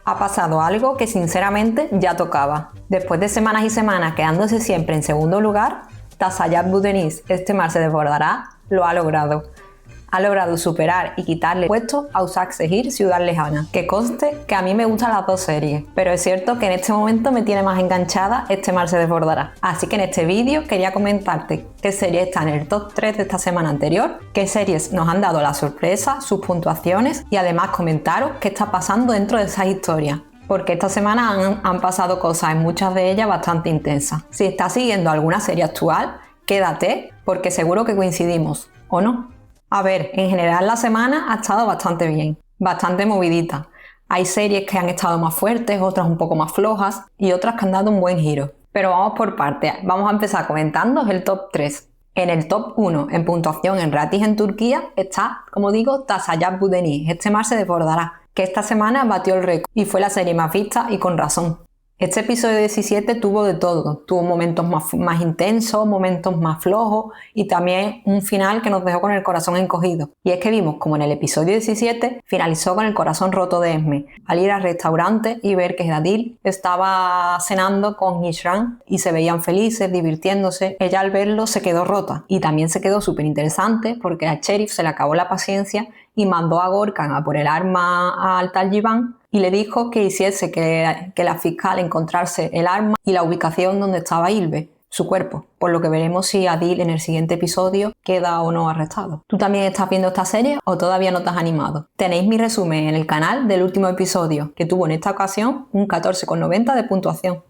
Ha pasado algo que sinceramente ya tocaba. Después de semanas y semanas quedándose siempre en segundo lugar, Tasayab Budenis, este mar se desbordará, lo ha logrado. Ha logrado superar y quitarle puesto a Usak Shehir Ciudad Lejana. Que conste que a mí me gustan las dos series, pero es cierto que en este momento me tiene más enganchada Este mar se desbordará. Así que en este vídeo quería comentarte qué series están en el top 3 de esta semana anterior, qué series nos han dado la sorpresa, sus puntuaciones y además comentaros qué está pasando dentro de esas historias. Porque esta semana han pasado cosas, en muchas de ellas bastante intensas. Si estás siguiendo alguna serie actual, quédate porque seguro que coincidimos, ¿o no? A ver, en general la semana ha estado bastante bien, bastante movidita. Hay series que han estado más fuertes, otras un poco más flojas y otras que han dado un buen giro. Pero vamos por partes, vamos a empezar comentando el top 3. En el top 1 en puntuación en ratings en Turquía está, como digo, Tasayab Budenis, Este mar se desbordará, que esta semana batió el récord y fue la serie más vista y con razón. Este episodio 17 tuvo de todo, tuvo momentos más intensos, momentos más flojos y también un final que nos dejó con el corazón encogido. Y es que vimos como en el episodio 17 finalizó con el corazón roto de Esme al ir al restaurante y ver que Adil estaba cenando con Hishram y se veían felices, divirtiéndose. Ella al verlo se quedó rota y también se quedó súper interesante porque a Cherif se le acabó la paciencia y mandó a Gorkan a por el arma al Talibán y le dijo que hiciese que la fiscal encontrase el arma y la ubicación donde estaba Ilbe, su cuerpo, por lo que veremos si Adil en el siguiente episodio queda o no arrestado. ¿Tú también estás viendo esta serie o todavía no te has animado? Tenéis mi resumen en el canal del último episodio, que tuvo en esta ocasión un 14,90 de puntuación.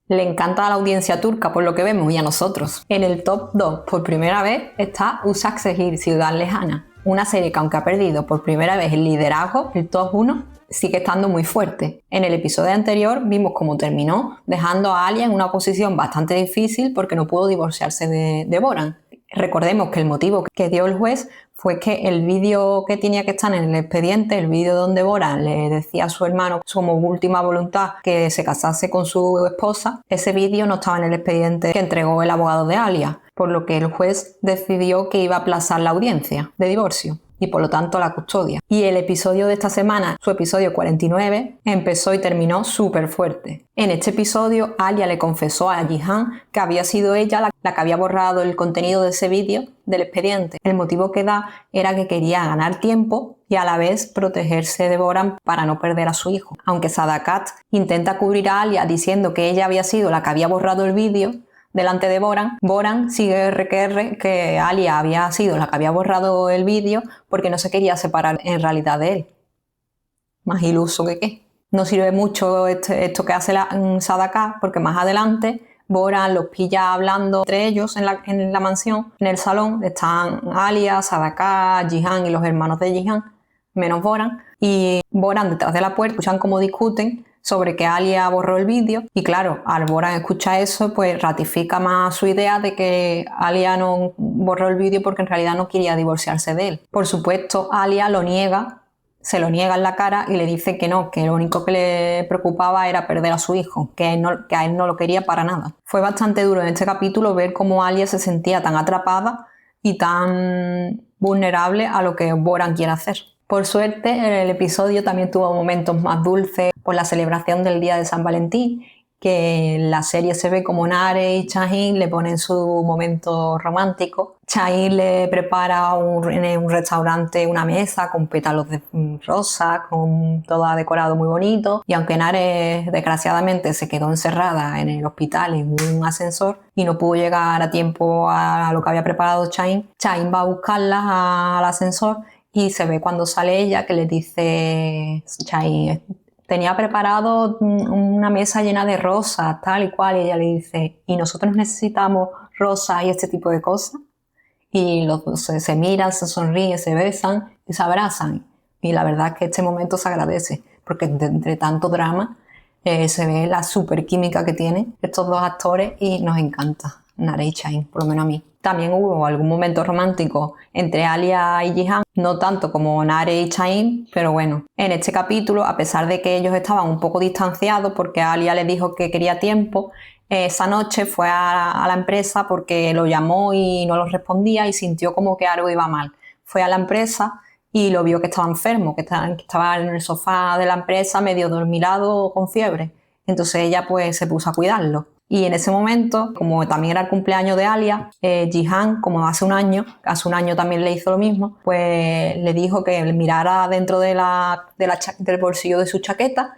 Le encanta a la audiencia turca por lo que vemos y a nosotros. En el top 2 por primera vez está Usak Shehir Ciudad Lejana, una serie que aunque ha perdido por primera vez el liderazgo, el top 1, sigue estando muy fuerte. En el episodio anterior vimos cómo terminó, dejando a Alia en una posición bastante difícil porque no pudo divorciarse de Boran. Recordemos que el motivo que dio el juez fue que el vídeo que tenía que estar en el expediente, el vídeo donde Boran le decía a su hermano como última voluntad que se casase con su esposa, ese vídeo no estaba en el expediente que entregó el abogado de Alia, por lo que el juez decidió que iba a aplazar la audiencia de divorcio y por lo tanto la custodia. Y el episodio de esta semana, su episodio 49, empezó y terminó súper fuerte. En este episodio, Alia le confesó a Jihan que había sido ella la que había borrado el contenido de ese vídeo del expediente. El motivo que da era que quería ganar tiempo y a la vez protegerse de Boran para no perder a su hijo. Aunque Sadakat intenta cubrir a Alia diciendo que ella había sido la que había borrado el vídeo delante de Boran, Boran sigue RQR que Alia había sido la que había borrado el vídeo porque no se quería separar en realidad de él. Más iluso que qué. No sirve mucho esto que hace Sadakat porque más adelante Boran los pilla hablando entre ellos en la mansión, en el salón. Están Alia, Sadakat, Jihan y los hermanos de Jihan, menos Boran. Y Boran detrás de la puerta escuchan cómo discuten sobre que Alia borró el vídeo y claro, al Boran escuchar eso pues ratifica más su idea de que Alia no borró el vídeo porque en realidad no quería divorciarse de él. Por supuesto, Alia lo niega, se lo niega en la cara y le dice que no, que lo único que le preocupaba era perder a su hijo, que a él no lo quería para nada. Fue bastante duro en este capítulo ver cómo Alia se sentía tan atrapada y tan vulnerable a lo que Boran quiere hacer. Por suerte, el episodio también tuvo momentos más dulces por la celebración del Día de San Valentín, que en la serie se ve como Nare y Shahin le ponen su momento romántico. Shahin le prepara en un restaurante una mesa con pétalos de rosa, con todo decorado muy bonito, y aunque Nare desgraciadamente se quedó encerrada en el hospital en un ascensor y no pudo llegar a tiempo a lo que había preparado Shahin, Shahin va a buscarla al ascensor y se ve cuando sale ella que le dice Shahin, tenía preparado una mesa llena de rosas, tal y cual, y ella le dice, ¿y nosotros necesitamos rosas y este tipo de cosas? Y los dos se miran, se sonríen, se besan y se abrazan. Y la verdad es que este momento se agradece, porque entre tanto drama se ve la super química que tienen estos dos actores y nos encanta, Nare y Shahin, por lo menos a mí. También hubo algún momento romántico entre Alia y Jihan, no tanto como Nare y Shahin, pero bueno. En este capítulo, a pesar de que ellos estaban un poco distanciados porque Alia le dijo que quería tiempo, esa noche fue a la empresa porque lo llamó y no lo respondía y sintió como que algo iba mal. Fue a la empresa y lo vio que estaba enfermo, que estaba en el sofá de la empresa medio dormilado con fiebre. Entonces ella pues se puso a cuidarlo. Y en ese momento, como también era el cumpleaños de Alia, Jihan, como hace un año también le hizo lo mismo, pues le dijo que mirara dentro del bolsillo de su chaqueta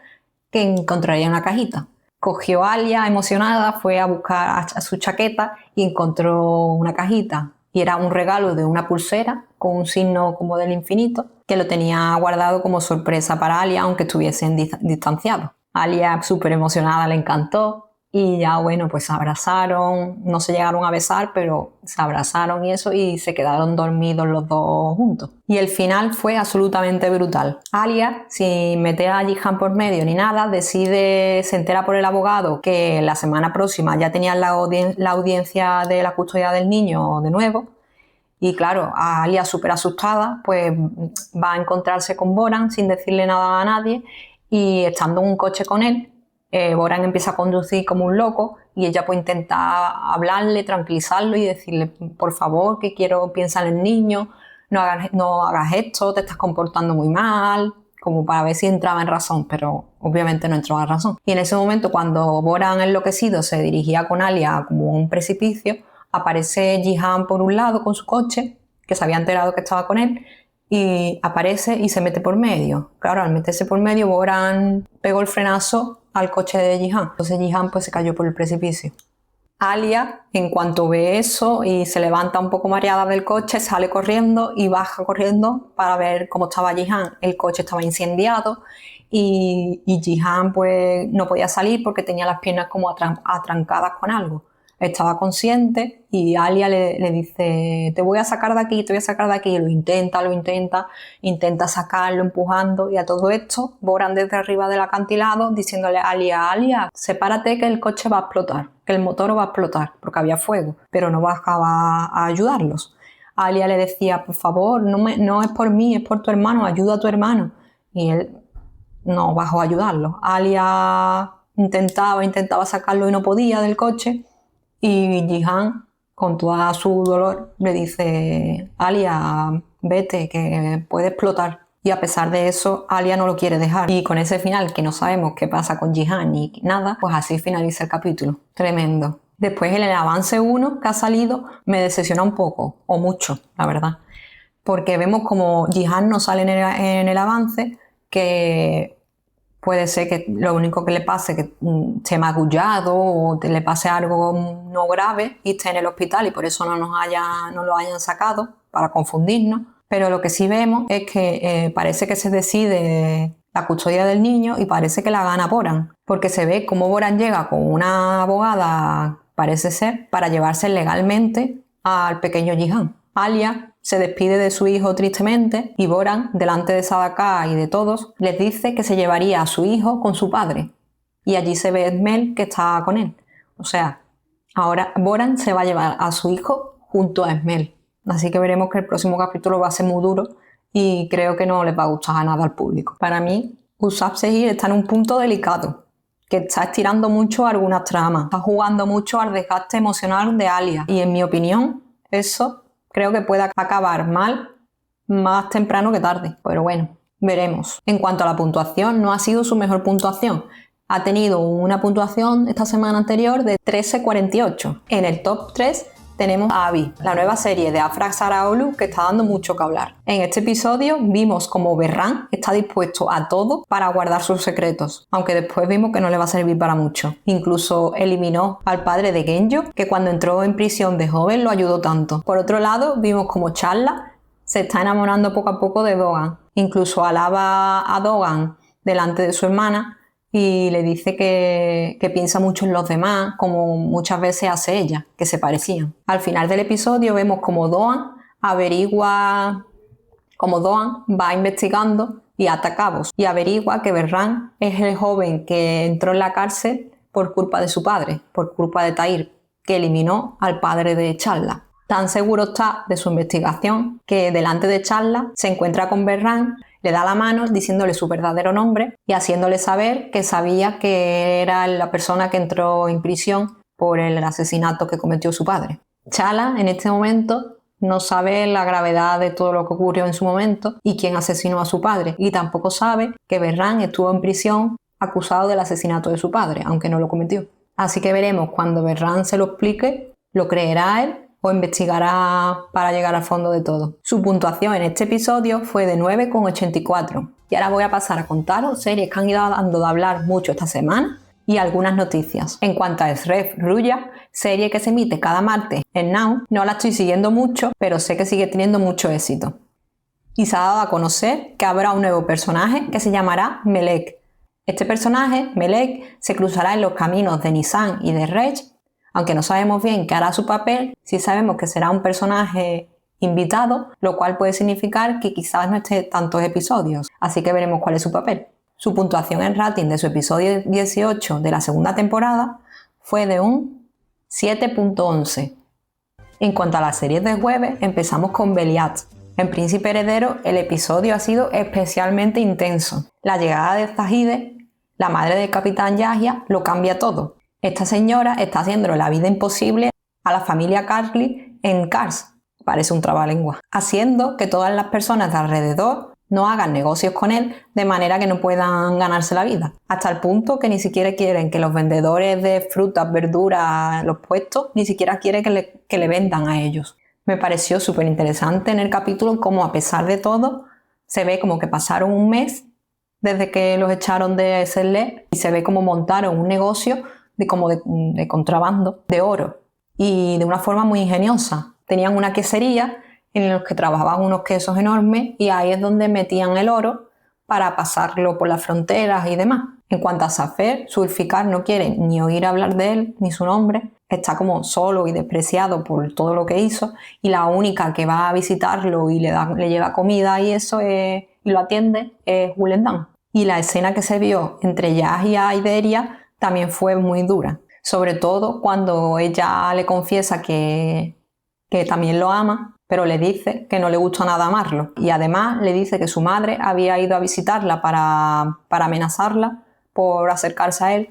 que encontraría una cajita. Cogió a Alia emocionada, fue a buscar a su chaqueta y encontró una cajita. Y era un regalo de una pulsera con un signo como del infinito que lo tenía guardado como sorpresa para Alia, aunque estuviesen distanciados. Alia, súper emocionada, le encantó. Y ya bueno, pues se abrazaron, no se llegaron a besar, pero se abrazaron y eso, y se quedaron dormidos los dos juntos. Y el final fue absolutamente brutal. Alia, sin meter a Jihan por medio ni nada, se entera por el abogado que la semana próxima ya tenían la audiencia de la custodia del niño de nuevo. Y claro, a Alia súper asustada, pues va a encontrarse con Boran sin decirle nada a nadie, y estando en un coche con él, Boran empieza a conducir como un loco y ella pues intenta hablarle, tranquilizarlo y decirle, por favor, que piensa en el niño, no hagas esto, te estás comportando muy mal, como para ver si entraba en razón, pero obviamente no entró en razón. Y en ese momento, cuando Boran enloquecido se dirigía con Alia como a un precipicio, aparece Jihan por un lado con su coche, que se había enterado que estaba con él, y aparece y se mete por medio. Claro, al meterse por medio, Boran pegó el frenazo al coche de Jihan. Entonces Jihan pues se cayó por el precipicio. Alia, en cuanto ve eso y se levanta un poco mareada del coche, sale corriendo y baja corriendo para ver cómo estaba Jihan. El coche estaba incendiado y Jihan pues no podía salir porque tenía las piernas como atrancadas con algo. Estaba consciente y Alia le dice, te voy a sacar de aquí, te voy a sacar de aquí. Y lo intenta sacarlo, empujando, y a todo esto Boran desde arriba del acantilado diciéndole a Alia, sepárate que el coche va a explotar, que el motor va a explotar, porque había fuego, pero no bajaba a ayudarlos. Alia le decía, por favor, no es por mí, es por tu hermano, ayuda a tu hermano. Y él no bajó a ayudarlo. Alia intentaba sacarlo y no podía del coche. Y Jihan, con toda su dolor, le dice, Alia, vete, que puede explotar. Y a pesar de eso, Alia no lo quiere dejar. Y con ese final, que no sabemos qué pasa con Jihan ni nada, pues así finaliza el capítulo. Tremendo. Después, en el avance 1 que ha salido, me decepciona un poco, o mucho, la verdad. Porque vemos como Jihan no sale en el avance, que puede ser que lo único que le pase es que esté magullado o le pase algo no grave y esté en el hospital y por eso no lo hayan sacado, para confundirnos. Pero lo que sí vemos es que parece que se decide la custodia del niño y parece que la gana Boran, porque se ve cómo Boran llega con una abogada, parece ser, para llevarse legalmente al pequeño Jihan. Alia se despide de su hijo tristemente y Boran, delante de Sadaka y de todos, les dice que se llevaría a su hijo con su padre. Y allí se ve Esmel, que está con él. O sea, ahora Boran se va a llevar a su hijo junto a Esmel. Así que veremos que el próximo capítulo va a ser muy duro y creo que no les va a gustar a nada al público. Para mí, Usab Segir está en un punto delicado, que está estirando mucho algunas tramas, está jugando mucho al desgaste emocional de Alia. Y en mi opinión, eso creo que puede acabar mal más temprano que tarde, pero bueno, veremos. En cuanto a la puntuación, no ha sido su mejor puntuación. Ha tenido una puntuación esta semana anterior de 13,48. En el top 3 tenemos a Abby, la nueva serie de Afra Saraolu, que está dando mucho que hablar. En este episodio vimos como Berran está dispuesto a todo para guardar sus secretos, aunque después vimos que no le va a servir para mucho. Incluso eliminó al padre de Genjo, que cuando entró en prisión de joven lo ayudó tanto. Por otro lado, vimos como Charla se está enamorando poco a poco de Dogan. Incluso alaba a Dogan delante de su hermana y le dice que piensa mucho en los demás, como muchas veces hace ella, que se parecían. Al final del episodio vemos como Dogan va investigando y ata cabos y averigua que Berran es el joven que entró en la cárcel por culpa de su padre, por culpa de Tahir, que eliminó al padre de Charla. Tan seguro está de su investigación que delante de Charla se encuentra con Berran, le da la mano diciéndole su verdadero nombre y haciéndole saber que sabía que era la persona que entró en prisión por el asesinato que cometió su padre. Charla en este momento no sabe la gravedad de todo lo que ocurrió en su momento y quién asesinó a su padre, y tampoco sabe que Berrán estuvo en prisión acusado del asesinato de su padre, aunque no lo cometió. Así que veremos cuando Berrán se lo explique, ¿lo creerá él o investigará para llegar al fondo de todo? Su puntuación en este episodio fue de 9,84. Y ahora voy a pasar a contaros series que han ido dando de hablar mucho esta semana y algunas noticias. En cuanto a Shrek Ruya, serie que se emite cada martes en Now, no la estoy siguiendo mucho, pero sé que sigue teniendo mucho éxito. Y se ha dado a conocer que habrá un nuevo personaje que se llamará Melek. Este personaje, Melek, se cruzará en los caminos de Nisan y de Reg, aunque no sabemos bien qué hará su papel, sí sabemos que será un personaje invitado, lo cual puede significar que quizás no esté tantos episodios, así que veremos cuál es su papel. Su puntuación en rating de su episodio 18 de la segunda temporada fue de un 7,11. En cuanto a las series de jueves, empezamos con Beliat. En Príncipe Heredero, el episodio ha sido especialmente intenso. La llegada de Zahide, la madre del capitán Yahya, lo cambia todo. Esta señora está haciendo la vida imposible a la familia Carly en Cars, parece un trabalengua, haciendo que todas las personas de alrededor no hagan negocios con él de manera que no puedan ganarse la vida, hasta el punto que ni siquiera quieren que los vendedores de frutas, verduras, los puestos, ni siquiera quieren que le vendan a ellos. Me pareció súper interesante en el capítulo cómo, a pesar de todo, se ve como que pasaron un mes desde que los echaron de Select y se ve como montaron un negocio de contrabando de oro, y de una forma muy ingeniosa. Tenían una quesería en la que trabajaban unos quesos enormes y ahí es donde metían el oro para pasarlo por las fronteras y demás. En cuanto a Safer, Zulfikar no quiere ni oír hablar de él ni su nombre, está como solo y despreciado por todo lo que hizo, y la única que va a visitarlo y le lleva comida y eso y lo atiende es Gulendam. Y la escena que se vio entre Yah y Aideria también fue muy dura, sobre todo cuando ella le confiesa que también lo ama, pero le dice que no le gusta nada amarlo, y además le dice que su madre había ido a visitarla para amenazarla por acercarse a él,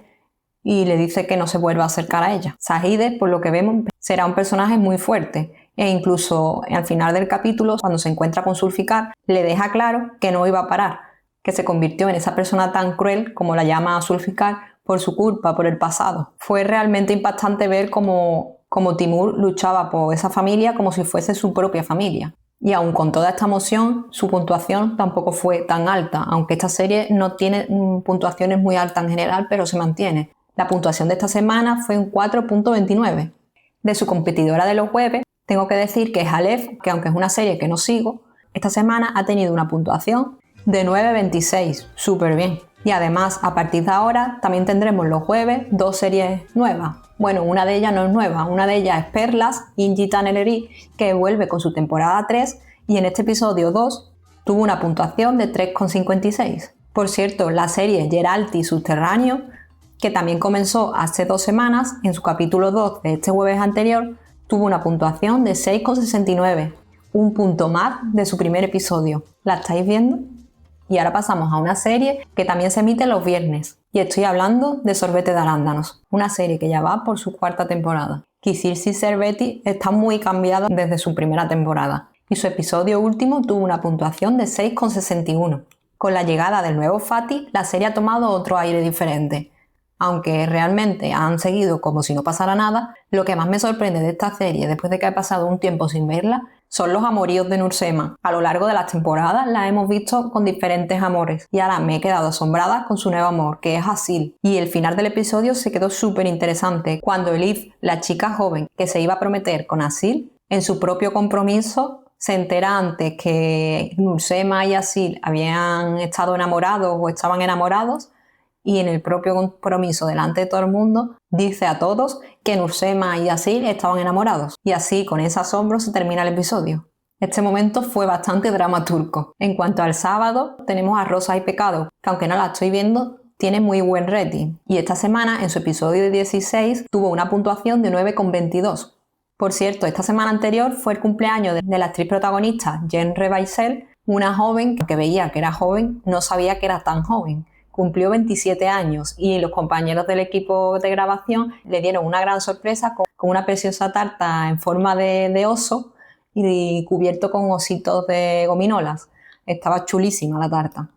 y le dice que no se vuelva a acercar a ella. Zahide, por lo que vemos, será un personaje muy fuerte, e incluso al final del capítulo, cuando se encuentra con Zulfikar, le deja claro que no iba a parar, que se convirtió en esa persona tan cruel, como la llama Zulfikar, por su culpa, por el pasado. Fue realmente impactante ver cómo Timur luchaba por esa familia como si fuese su propia familia. Y aun con toda esta emoción, su puntuación tampoco fue tan alta, aunque esta serie no tiene puntuaciones muy altas en general, pero se mantiene. La puntuación de esta semana fue un 4,29. De su competidora de los jueves, tengo que decir que Aleph, que aunque es una serie que no sigo, esta semana ha tenido una puntuación de 9,26, súper bien. Y además, a partir de ahora, también tendremos los jueves 2 series nuevas. Bueno, una de ellas no es nueva, una de ellas es Perlas, Inji Taneleri, que vuelve con su temporada 3 y en este episodio 2 tuvo una puntuación de 3,56. Por cierto, la serie Geralti Subterráneo, que también comenzó hace 2 semanas, en su capítulo 2 de este jueves anterior, tuvo una puntuación de 6,69, un punto más de su primer episodio. ¿La estáis viendo? Y ahora pasamos a una serie que también se emite los viernes, y estoy hablando de Sorbete de arándanos, una serie que ya va por su 4ª temporada. Kisirsi Serveti está muy cambiado desde su primera temporada, y su episodio último tuvo una puntuación de 6,61. Con la llegada del nuevo Fatih, la serie ha tomado otro aire diferente. Aunque realmente han seguido como si no pasara nada, lo que más me sorprende de esta serie, después de que he pasado un tiempo sin verla, son los amoríos de Nursema. A lo largo de las temporadas la hemos visto con diferentes amores, y ahora me he quedado asombrada con su nuevo amor, que es Asil. Y el final del episodio se quedó súper interesante, cuando Elif, la chica joven que se iba a prometer con Asil, en su propio compromiso, se entera antes que Nursema y Asil habían estado enamorados o estaban enamorados, y en el propio compromiso delante de todo el mundo dice a todos que Nursema y Asil estaban enamorados. Y así, con ese asombro, se termina el episodio. Este momento fue bastante dramaturgo. En cuanto al sábado, tenemos a Rosa y Pecado, que aunque no la estoy viendo, tiene muy buen rating. Y esta semana, en su episodio 16, tuvo una puntuación de 9,22. Por cierto, esta semana anterior fue el cumpleaños de la actriz protagonista, Jen Rebaisel, una joven que veía que era joven, no sabía que era tan joven. Cumplió 27 años y los compañeros del equipo de grabación le dieron una gran sorpresa con una preciosa tarta en forma de oso, y cubierto con ositos de gominolas. Estaba chulísima la tarta.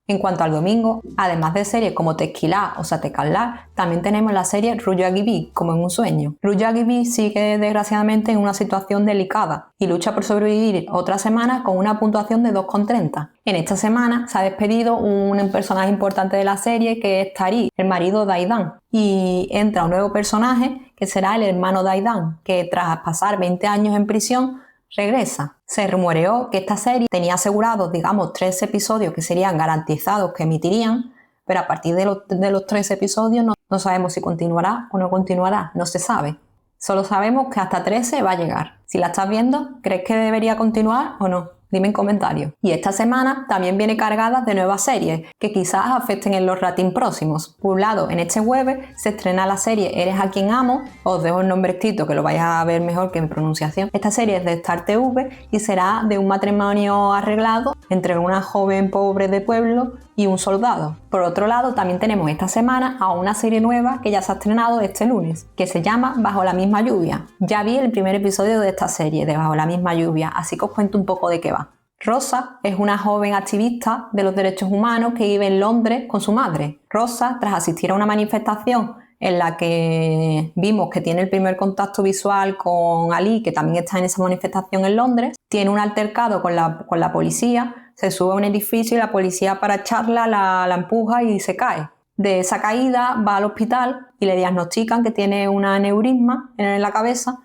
En cuanto al domingo, además de series como Tequila o Satecalá, también tenemos la serie Ruyagi como en un sueño. Ruyagi sigue desgraciadamente en una situación delicada y lucha por sobrevivir otra semana con una puntuación de 2,30. En esta semana se ha despedido un personaje importante de la serie, que es Tari, el marido de Aidan, y entra un nuevo personaje que será el hermano de Aidan, que tras pasar 20 años en prisión regresa. Se rumoreó que esta serie tenía asegurados, 3 episodios que serían garantizados que emitirían, pero a partir de los 3 episodios no sabemos si continuará o no continuará, no se sabe. Solo sabemos que hasta 13 va a llegar. Si la estás viendo, ¿crees que debería continuar o no? Dime en comentarios. Y esta semana también viene cargada de nuevas series que quizás afecten en los ratings próximos. Por un lado, en este jueves se estrena la serie Eres a quien amo. Os dejo el nombre escrito que lo vais a ver mejor que mi pronunciación. Esta serie es de Star TV y será de un matrimonio arreglado entre una joven pobre de pueblo y un soldado. Por otro lado, también tenemos esta semana a una serie nueva que ya se ha estrenado este lunes, que se llama Bajo la misma lluvia. Ya vi el primer episodio de esta serie, de Bajo la misma lluvia, así que os cuento un poco de qué va. Rosa es una joven activista de los derechos humanos que vive en Londres con su madre. Rosa, tras asistir a una manifestación en la que vimos que tiene el primer contacto visual con Ali, que también está en esa manifestación en Londres, tiene un altercado con la policía, se sube a un edificio y la policía, para echarla, la empuja y se cae. De esa caída va al hospital y le diagnostican que tiene un aneurisma en la cabeza,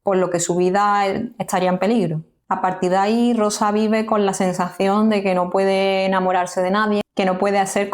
por lo que su vida estaría en peligro. A partir de ahí, Rosa vive con la sensación de que no puede enamorarse de nadie, que no puede hacer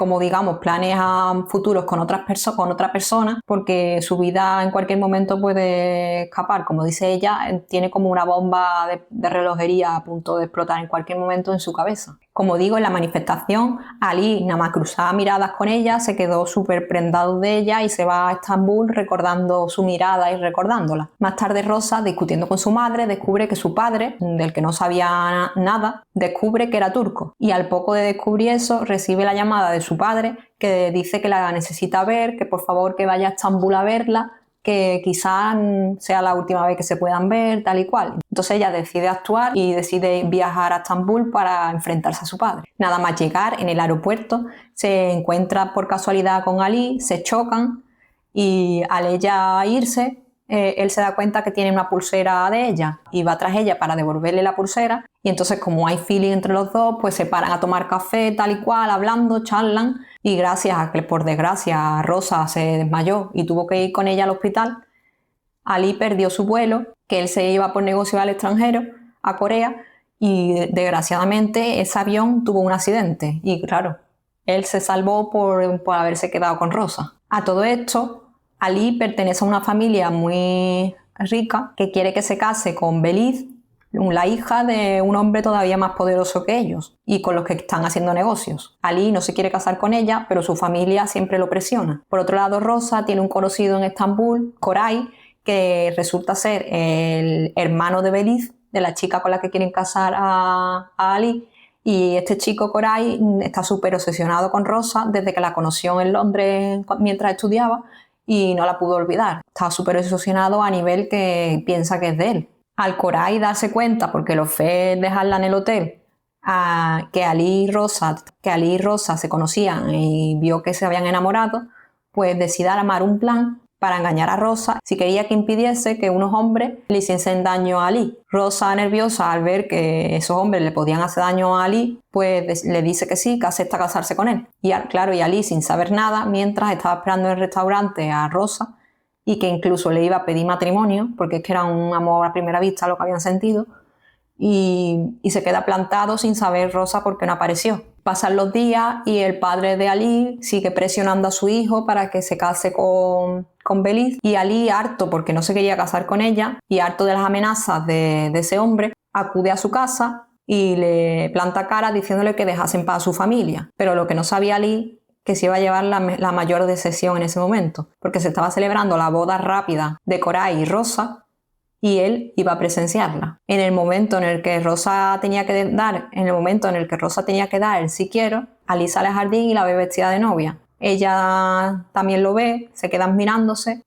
planes a futuros con otra persona, porque su vida en cualquier momento puede escapar. Como dice ella, tiene como una bomba de relojería a punto de explotar en cualquier momento en su cabeza. Como digo, en la manifestación, Ali, nada más cruzaba miradas con ella, se quedó súper prendado de ella y se va a Estambul recordando su mirada y recordándola. Más tarde, Rosa, discutiendo con su madre, descubre que su padre, del que no sabía nada, descubre que era turco. Y al poco de descubrir eso, recibe la llamada de su padre, que dice que la necesita ver, que por favor que vaya a Estambul a verla, que quizás sea la última vez que se puedan ver, tal y cual. Entonces ella decide actuar y decide viajar a Estambul para enfrentarse a su padre. Nada más llegar en el aeropuerto, se encuentra por casualidad con Ali, se chocan y al ella irse, él se da cuenta que tiene una pulsera de ella y va tras ella para devolverle la pulsera, y entonces, como hay feeling entre los dos, pues se paran a tomar café tal y cual, hablando, charlan, y gracias a que, por desgracia, Rosa se desmayó y tuvo que ir con ella al hospital, Ali perdió su vuelo, que él se iba por negocio al extranjero, a Corea, y desgraciadamente ese avión tuvo un accidente y claro, él se salvó por haberse quedado con Rosa. A todo esto, Ali pertenece a una familia muy rica que quiere que se case con Beliz, la hija de un hombre todavía más poderoso que ellos y con los que están haciendo negocios. Ali no se quiere casar con ella, pero su familia siempre lo presiona. Por otro lado, Rosa tiene un conocido en Estambul, Koray, que resulta ser el hermano de Beliz, de la chica con la que quieren casar a Ali. Y este chico, Koray, está súper obsesionado con Rosa desde que la conoció en Londres mientras estudiaba y no la pudo olvidar. Está súper obsesionado a nivel que piensa que es de él. Al Koray darse cuenta, porque lo fue dejarla en el hotel, que Ali y Rosa se conocían y vio que se habían enamorado, pues decide armar un plan para engañar a Rosa si quería que impidiese que unos hombres le hiciesen daño a Ali. Rosa, nerviosa al ver que esos hombres le podían hacer daño a Ali, pues le dice que sí, que acepta casarse con él. Y Ali, sin saber nada, mientras estaba esperando en el restaurante a Rosa, y que incluso le iba a pedir matrimonio, porque es que era un amor a primera vista lo que habían sentido, y se queda plantado sin saber Rosa por qué no apareció. Pasan los días y el padre de Ali sigue presionando a su hijo para que se case con Beliz, y Ali, harto porque no se quería casar con ella y harto de las amenazas de ese hombre, acude a su casa y le planta cara diciéndole que dejase en paz a su familia. Pero lo que no sabía Ali, que se iba a llevar la mayor decepción en ese momento, porque se estaba celebrando la boda rápida de Koray y Rosa y él iba a presenciarla. En el momento en el que Rosa tenía que dar el sí quiero, Ali sale al jardín y la ve vestida de novia. Ella también lo ve, se quedan mirándose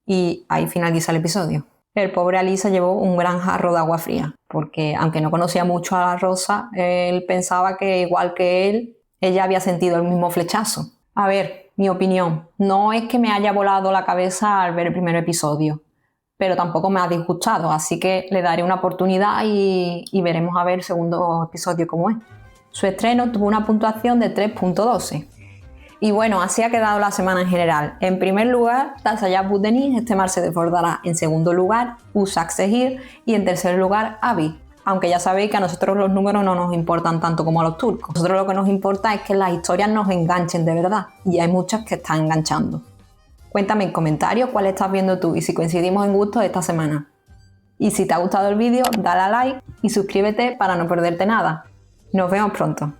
y ahí finaliza el episodio. El pobre Ali se llevó un gran jarro de agua fría. porque aunque no conocía mucho a la Rosa, él pensaba que igual que él, ella había sentido el mismo flechazo. A ver, mi opinión, no es que me haya volado la cabeza al ver el primer episodio, pero tampoco me ha disgustado, así que le daré una oportunidad y veremos a ver el segundo episodio cómo es. Su estreno tuvo una puntuación de 3.12. Y bueno, así ha quedado la semana en general. En primer lugar, Tasayab Budenis, este mar se desbordará. En segundo lugar, Usak Sehir. Y en tercer lugar, Abi. Aunque ya sabéis que a nosotros los números no nos importan tanto como a los turcos. A nosotros lo que nos importa es que las historias nos enganchen de verdad. Y hay muchas que están enganchando. Cuéntame en comentarios cuál estás viendo tú y si coincidimos en gustos esta semana. Y si te ha gustado el vídeo, dale a like y suscríbete para no perderte nada. Nos vemos pronto.